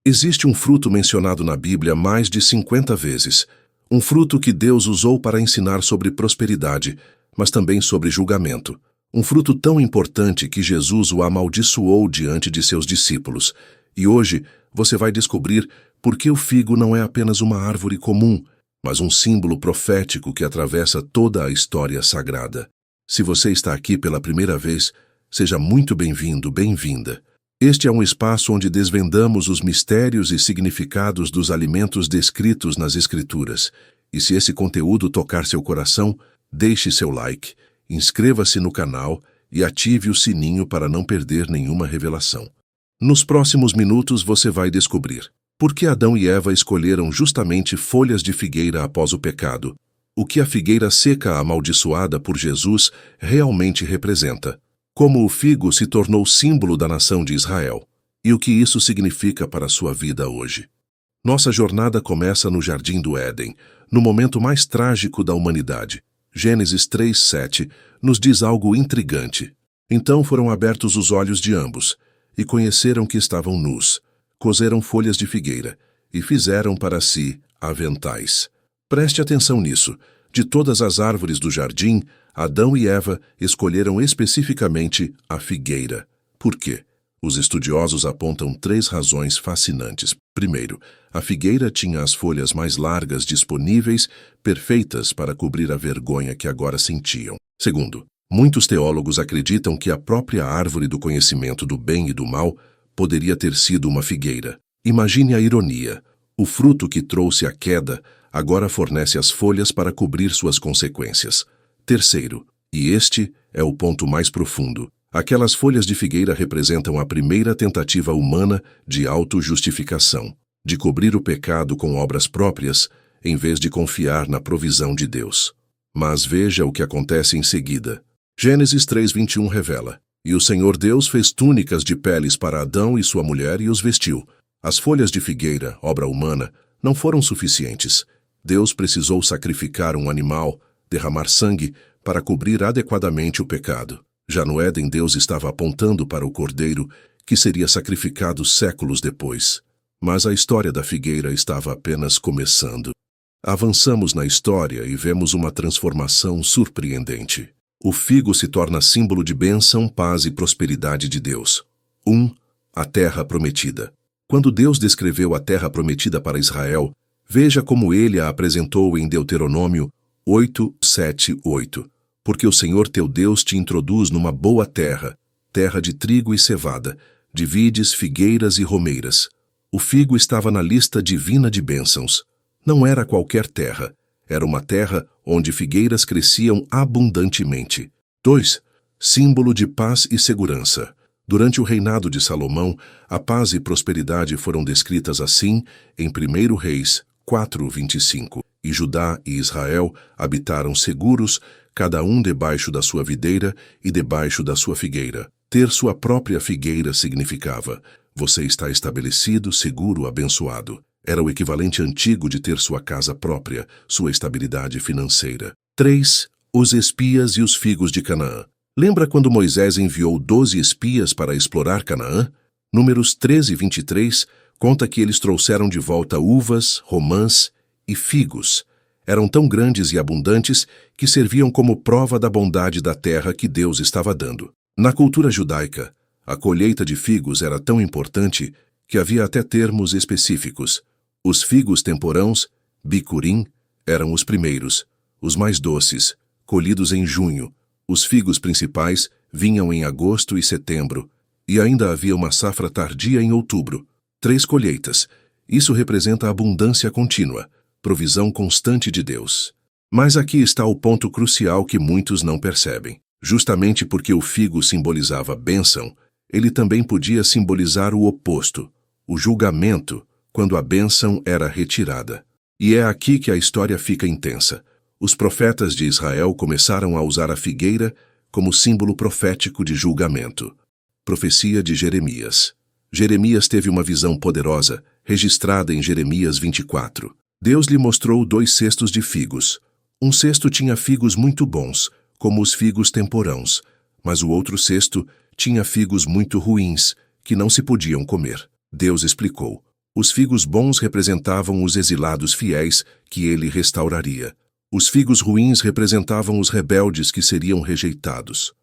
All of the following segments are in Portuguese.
Existe um fruto mencionado na Bíblia mais de 50 vezes. Um fruto que Deus usou para ensinar sobre prosperidade, mas também sobre julgamento. Um fruto tão importante que Jesus o amaldiçoou diante de seus discípulos. E hoje você vai descobrir por que o figo não é apenas uma árvore comum, mas um símbolo profético que atravessa toda a história sagrada. Se você está aqui pela primeira vez, seja muito bem-vindo, bem-vinda. Este é um espaço onde desvendamos os mistérios e significados dos alimentos descritos nas Escrituras. E se esse conteúdo tocar seu coração, deixe seu like, inscreva-se no canal e ative o sininho para não perder nenhuma revelação. Nos próximos minutos você vai descobrir por que Adão e Eva escolheram justamente folhas de figueira após o pecado, o que a figueira seca amaldiçoada por Jesus realmente representa, como o figo se tornou símbolo da nação de Israel, e o que isso significa para a sua vida hoje. Nossa jornada começa no Jardim do Éden, no momento mais trágico da humanidade. Gênesis 3:7 nos diz algo intrigante. Então foram abertos os olhos de ambos, e conheceram que estavam nus. Coseram folhas de figueira, e fizeram para si aventais. Preste atenção nisso. De todas as árvores do jardim, Adão e Eva escolheram especificamente a figueira. Por quê? Os estudiosos apontam 3 razões fascinantes. Primeiro, a figueira tinha as folhas mais largas disponíveis, perfeitas para cobrir a vergonha que agora sentiam. Segundo, muitos teólogos acreditam que a própria árvore do conhecimento do bem e do mal poderia ter sido uma figueira. Imagine a ironia. O fruto que trouxe a queda agora fornece as folhas para cobrir suas consequências. Terceiro, e este é o ponto mais profundo, aquelas folhas de figueira representam a primeira tentativa humana de autojustificação, de cobrir o pecado com obras próprias, em vez de confiar na provisão de Deus. Mas veja o que acontece em seguida. Gênesis 3:21 revela: E o Senhor Deus fez túnicas de peles para Adão e sua mulher e os vestiu. As folhas de figueira, obra humana, não foram suficientes. Deus precisou sacrificar um animal, derramar sangue, para cobrir adequadamente o pecado. Já no Éden, Deus estava apontando para o cordeiro, que seria sacrificado séculos depois. Mas a história da figueira estava apenas começando. Avançamos na história e vemos uma transformação surpreendente. O figo se torna símbolo de bênção, paz e prosperidade de Deus. 1. A terra prometida. Quando Deus descreveu a terra prometida para Israel, veja como ele a apresentou em Deuteronômio 8:7-8. Porque o Senhor teu Deus te introduz numa boa terra, terra de trigo e cevada, de vides, figueiras e romeiras. O figo estava na lista divina de bênçãos. Não era qualquer terra, era uma terra onde figueiras cresciam abundantemente. 2. Símbolo de paz e segurança. Durante o reinado de Salomão, a paz e prosperidade foram descritas assim em 1 Reis 4:25. E Judá e Israel habitaram seguros, cada um debaixo da sua videira e debaixo da sua figueira. Ter sua própria figueira significava: você está estabelecido, seguro, abençoado. Era o equivalente antigo de ter sua casa própria, sua estabilidade financeira. 3. Os espias e os figos de Canaã. Lembra quando Moisés enviou 12 espias para explorar Canaã? Números 13:23 conta que eles trouxeram de volta uvas, romãs e figos. Eram tão grandes e abundantes que serviam como prova da bondade da terra que Deus estava dando. Na cultura judaica, a colheita de figos era tão importante que havia até termos específicos. Os figos temporãos, bicurim, eram os primeiros, os mais doces, colhidos em junho. Os figos principais vinham em agosto e setembro, e ainda havia uma safra tardia em outubro. 3 colheitas. Isso representa abundância contínua, provisão constante de Deus. Mas aqui está o ponto crucial que muitos não percebem. Justamente porque o figo simbolizava bênção, ele também podia simbolizar o oposto, o julgamento, quando a bênção era retirada. E é aqui que a história fica intensa. Os profetas de Israel começaram a usar a figueira como símbolo profético de julgamento. Profecia de Jeremias. Jeremias teve uma visão poderosa, registrada em Jeremias 24. Deus lhe mostrou 2 cestos de figos. Um cesto tinha figos muito bons, como os figos temporãos, mas o outro cesto tinha figos muito ruins, que não se podiam comer. Deus explicou: Os figos bons representavam os exilados fiéis que ele restauraria. Os figos ruins representavam os rebeldes que seriam rejeitados.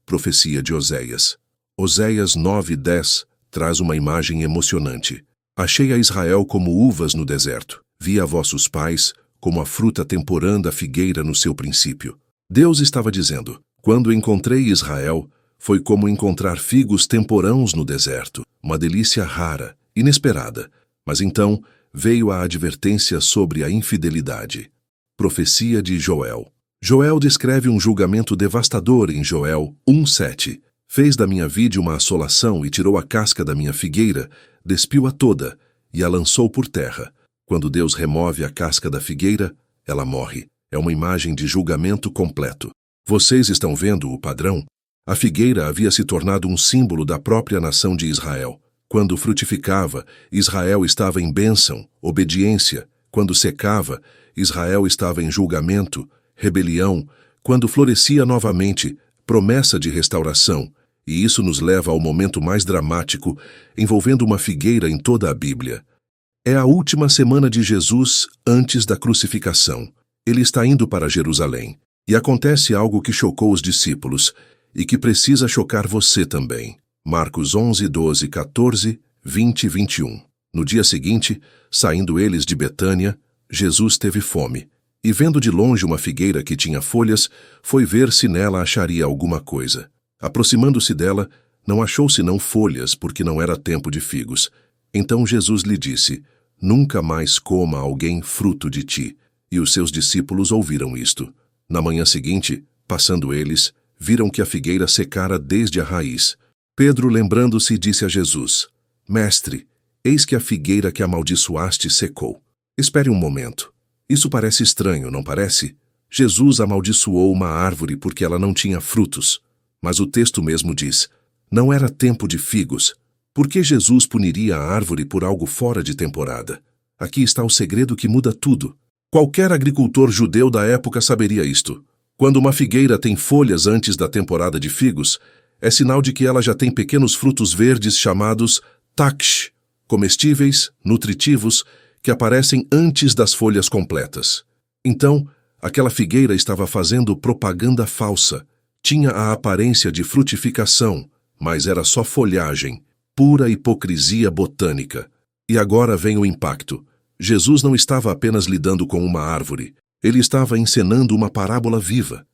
Profecia de Oséias. Oséias 9:10 traz uma imagem emocionante. Achei a Israel como uvas no deserto. Vi a vossos pais como a fruta temporã da figueira no seu princípio. Deus estava dizendo, quando encontrei Israel, foi como encontrar figos temporãos no deserto. Uma delícia rara, inesperada. Mas então veio a advertência sobre a infidelidade. Profecia de Joel. Joel descreve um julgamento devastador em Joel 1:7. Fez da minha vide uma assolação e tirou a casca da minha figueira, despiu-a toda e a lançou por terra. Quando Deus remove a casca da figueira, ela morre. É uma imagem de julgamento completo. Vocês estão vendo o padrão? A figueira havia se tornado um símbolo da própria nação de Israel. Quando frutificava, Israel estava em bênção, obediência. Quando secava, Israel estava em julgamento, rebelião. Quando florescia novamente, promessa de restauração. E isso nos leva ao momento mais dramático, envolvendo uma figueira em toda a Bíblia. É a última semana de Jesus antes da crucificação. Ele está indo para Jerusalém. E acontece algo que chocou os discípulos e que precisa chocar você também. Marcos 11, 12, 14, 20 e 21. No dia seguinte, saindo eles de Betânia, Jesus teve fome. E vendo de longe uma figueira que tinha folhas, foi ver se nela acharia alguma coisa. Aproximando-se dela, não achou senão folhas, porque não era tempo de figos. Então Jesus lhe disse, nunca mais coma alguém fruto de ti. E os seus discípulos ouviram isto. Na manhã seguinte, passando eles, viram que a figueira secara desde a raiz. Pedro, lembrando-se, disse a Jesus, Mestre, eis que a figueira que amaldiçoaste secou. Espere um momento. Isso parece estranho, não parece? Jesus amaldiçoou uma árvore porque ela não tinha frutos. Mas o texto mesmo diz, não era tempo de figos. Por que Jesus puniria a árvore por algo fora de temporada? Aqui está o segredo que muda tudo. Qualquer agricultor judeu da época saberia isto. Quando uma figueira tem folhas antes da temporada de figos, é sinal de que ela já tem pequenos frutos verdes chamados taksh, comestíveis, nutritivos, que aparecem antes das folhas completas. Então, aquela figueira estava fazendo propaganda falsa. Tinha a aparência de frutificação, mas era só folhagem, pura hipocrisia botânica. E agora vem o impacto. Jesus não estava apenas lidando com uma árvore. Ele estava encenando uma parábola viva.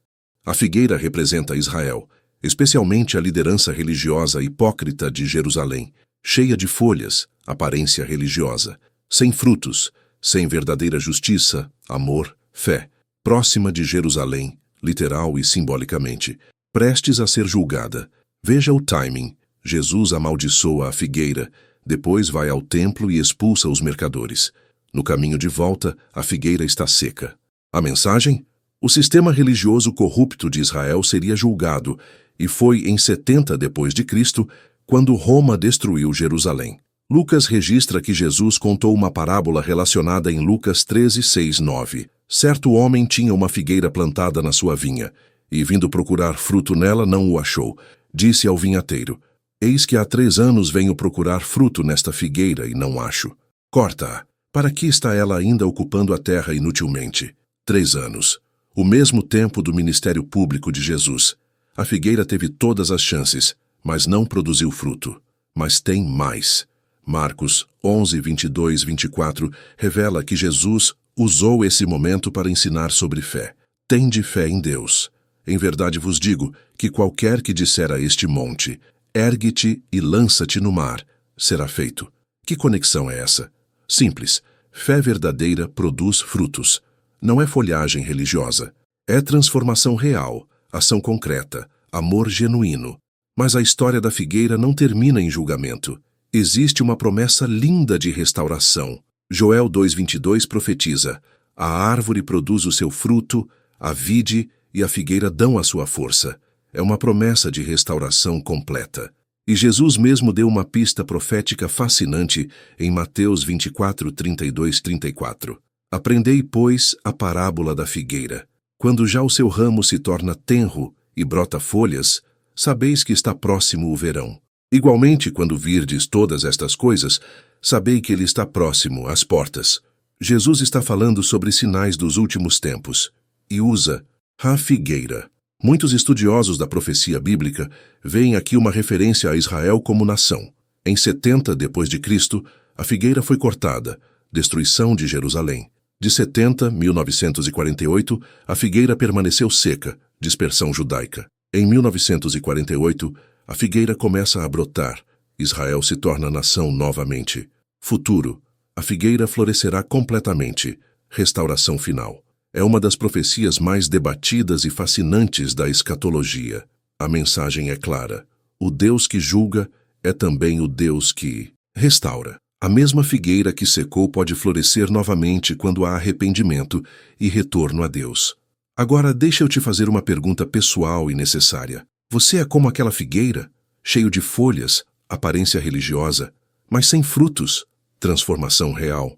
A figueira representa Israel, especialmente a liderança religiosa hipócrita de Jerusalém, cheia de folhas, aparência religiosa, sem frutos, sem verdadeira justiça, amor, fé, próxima de Jerusalém, literal e simbolicamente, prestes a ser julgada. Veja o timing. Jesus amaldiçoa a figueira, depois vai ao templo e expulsa os mercadores. No caminho de volta, a figueira está seca. A mensagem? O sistema religioso corrupto de Israel seria julgado, e foi em 70 d.C., quando Roma destruiu Jerusalém. Lucas registra que Jesus contou uma parábola relacionada em Lucas 13, 6, 9. Certo homem tinha uma figueira plantada na sua vinha, e vindo procurar fruto nela não o achou. Disse ao vinhateiro, eis que há 3 anos venho procurar fruto nesta figueira e não acho. Corta-a. Para que está ela ainda ocupando a terra inutilmente? 3 anos. O mesmo tempo do ministério público de Jesus. A figueira teve todas as chances, mas não produziu fruto. Mas tem mais. Marcos 11, 22, 24 revela que Jesus usou esse momento para ensinar sobre fé. Tende fé em Deus. Em verdade vos digo que qualquer que disser a este monte, ergue-te e lança-te no mar, será feito. Que conexão é essa? Simples. Fé verdadeira produz frutos. Não é folhagem religiosa. É transformação real, ação concreta, amor genuíno. Mas a história da figueira não termina em julgamento. Existe uma promessa linda de restauração. Joel 2:22 profetiza: a árvore produz o seu fruto, a vide e a figueira dão a sua força. É uma promessa de restauração completa. E Jesus mesmo deu uma pista profética fascinante em Mateus 24, 32, 34. Aprendei, pois, a parábola da figueira. Quando já o seu ramo se torna tenro e brota folhas, sabeis que está próximo o verão. Igualmente, quando virdes todas estas coisas, Sabei que ele está próximo, às portas. Jesus está falando sobre sinais dos últimos tempos e usa a figueira. Muitos estudiosos da profecia bíblica veem aqui uma referência a Israel como nação. Em 70 d.C., a figueira foi cortada, destruição de Jerusalém. De 70, 1948, a figueira permaneceu seca, dispersão judaica. Em 1948, a figueira começa a brotar. Israel se torna nação novamente. Futuro, a figueira florescerá completamente. Restauração final. É uma das profecias mais debatidas e fascinantes da escatologia. A mensagem é clara. O Deus que julga é também o Deus que restaura. A mesma figueira que secou pode florescer novamente quando há arrependimento e retorno a Deus. Agora, deixa eu te fazer uma pergunta pessoal e necessária. Você é como aquela figueira, cheio de folhas, aparência religiosa, mas sem frutos, transformação real.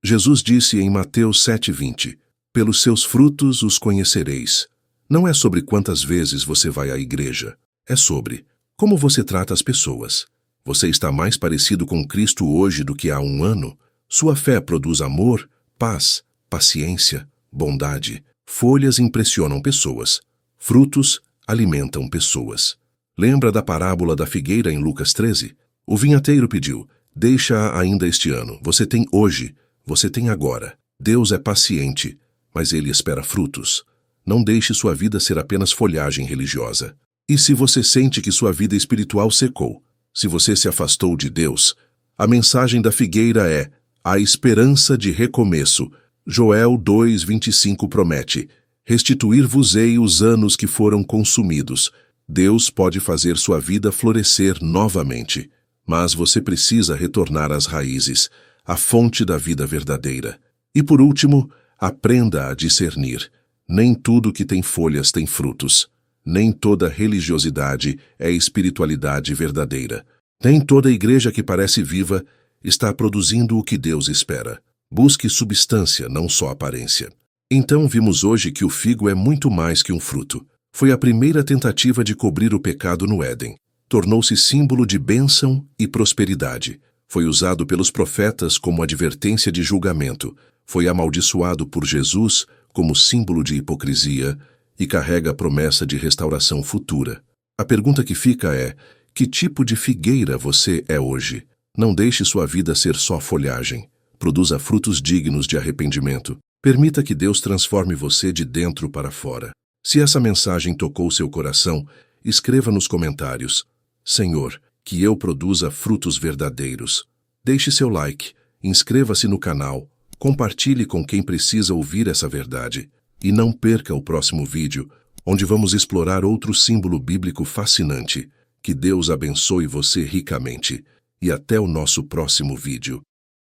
Jesus disse em Mateus 7:20, pelos seus frutos os conhecereis. Não é sobre quantas vezes você vai à igreja, é sobre como você trata as pessoas. Você está mais parecido com Cristo hoje do que há um ano? Sua fé produz amor, paz, paciência, bondade. Folhas impressionam pessoas. Frutos alimentam pessoas. Lembra da parábola da figueira em Lucas 13? O vinhateiro pediu, deixa-a ainda este ano. Você tem hoje, você tem agora. Deus é paciente, mas ele espera frutos. Não deixe sua vida ser apenas folhagem religiosa. E se você sente que sua vida espiritual secou, se você se afastou de Deus, a mensagem da figueira é a esperança de recomeço. Joel 2:25 promete, restituir-vos-ei os anos que foram consumidos. Deus pode fazer sua vida florescer novamente, mas você precisa retornar às raízes, à fonte da vida verdadeira. E por último, aprenda a discernir. Nem tudo que tem folhas tem frutos. Nem toda religiosidade é espiritualidade verdadeira. Nem toda igreja que parece viva está produzindo o que Deus espera. Busque substância, não só aparência. Então vimos hoje que o figo é muito mais que um fruto. Foi a primeira tentativa de cobrir o pecado no Éden. Tornou-se símbolo de bênção e prosperidade. Foi usado pelos profetas como advertência de julgamento. Foi amaldiçoado por Jesus como símbolo de hipocrisia e carrega a promessa de restauração futura. A pergunta que fica é, que tipo de figueira você é hoje? Não deixe sua vida ser só folhagem. Produza frutos dignos de arrependimento. Permita que Deus transforme você de dentro para fora. Se essa mensagem tocou seu coração, escreva nos comentários, Senhor, que eu produza frutos verdadeiros. Deixe seu like, inscreva-se no canal, compartilhe com quem precisa ouvir essa verdade. E não perca o próximo vídeo, onde vamos explorar outro símbolo bíblico fascinante. Que Deus abençoe você ricamente. E até o nosso próximo vídeo.